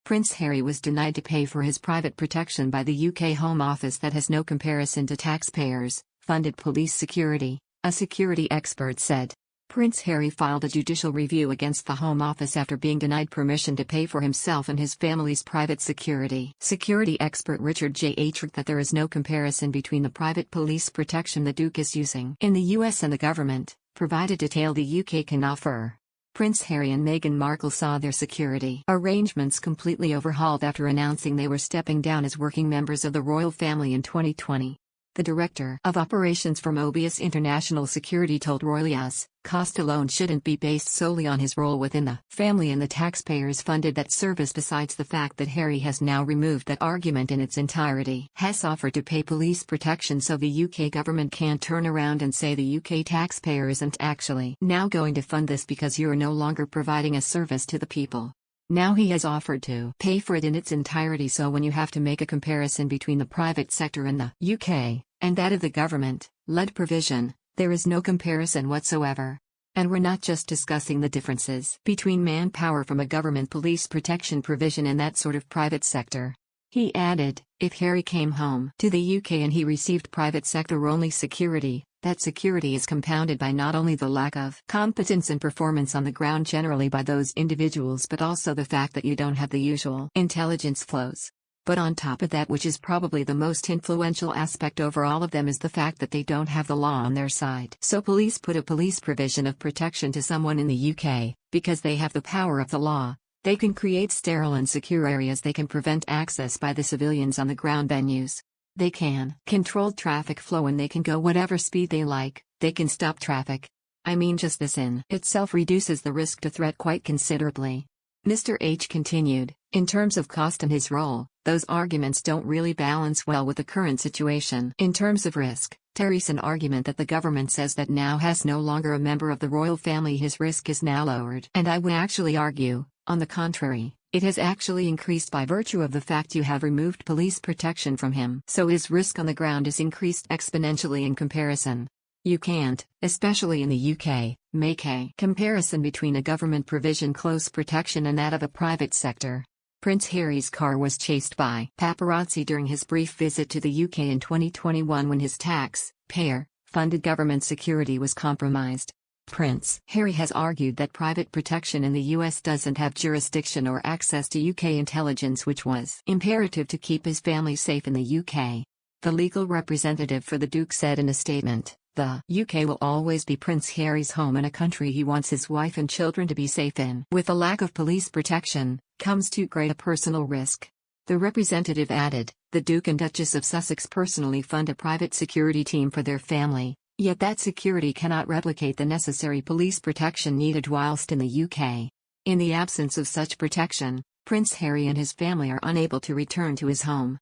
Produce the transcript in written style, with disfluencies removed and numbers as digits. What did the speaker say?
Prince Harry was denied to pay for his private protection by the UK Home Office that has no comparison to taxpayers-funded police security, a security expert said. Prince Harry filed a judicial review against the Home Office after being denied permission to pay for himself and his family's private security. Security expert Richard J. Atrick that there is no comparison between the private police protection the Duke is using in the US and the government, provided detail the UK can offer. Prince Harry and Meghan Markle saw their security arrangements completely overhauled after announcing they were stepping down as working members of the royal family in 2020. The director of operations for Mobius International Security told Roy Lias, cost alone shouldn't be based solely on his role within the family and the taxpayers funded that service. Besides the fact that Harry has now removed that argument in its entirety. Hess offered to pay police protection so the UK government can't turn around and say the UK taxpayer isn't actually now going to fund this because you're no longer providing a service to the people. Now he has offered to pay for it in its entirety, so when you have to make a comparison between the private sector in the UK and that of the government-led provision, there is no comparison whatsoever. And we're not just discussing the differences between manpower from a government police protection provision and that sort of private sector. He added, if Harry came home to the UK and he received private sector-only security, that security is compounded by not only the lack of competence and performance on the ground generally by those individuals but also the fact that you don't have the usual intelligence flows. But on top of that, which is probably the most influential aspect over all of them, is the fact that they don't have the law on their side. So police put a police provision of protection to someone in the UK, because they have the power of the law. They can create sterile and secure areas, they can prevent access by the civilians on the ground venues. They can control traffic flow and they can go whatever speed they like, they can stop traffic. I mean, just this in itself reduces the risk to threat quite considerably. Mr. H continued, in terms of cost and his role, those arguments don't really balance well with the current situation. In terms of risk, Terry's an argument that the government says that now has no longer a member of the royal family, his risk is now lowered. And I would actually argue, on the contrary, it has actually increased by virtue of the fact you have removed police protection from him. So his risk on the ground is increased exponentially in comparison. You can't, especially in the UK, make a comparison between a government provision close protection and that of a private sector. Prince Harry's car was chased by paparazzi during his brief visit to the UK in 2021 when his taxpayer-funded government security was compromised. Prince Harry has argued that private protection in the US doesn't have jurisdiction or access to UK intelligence, which was imperative to keep his family safe in the UK. The legal representative for the Duke said in a statement, the UK will always be Prince Harry's home and a country he wants his wife and children to be safe in. With a lack of police protection, comes too great a personal risk. The representative added, the Duke and Duchess of Sussex personally fund a private security team for their family, yet that security cannot replicate the necessary police protection needed whilst in the UK. In the absence of such protection, Prince Harry and his family are unable to return to his home.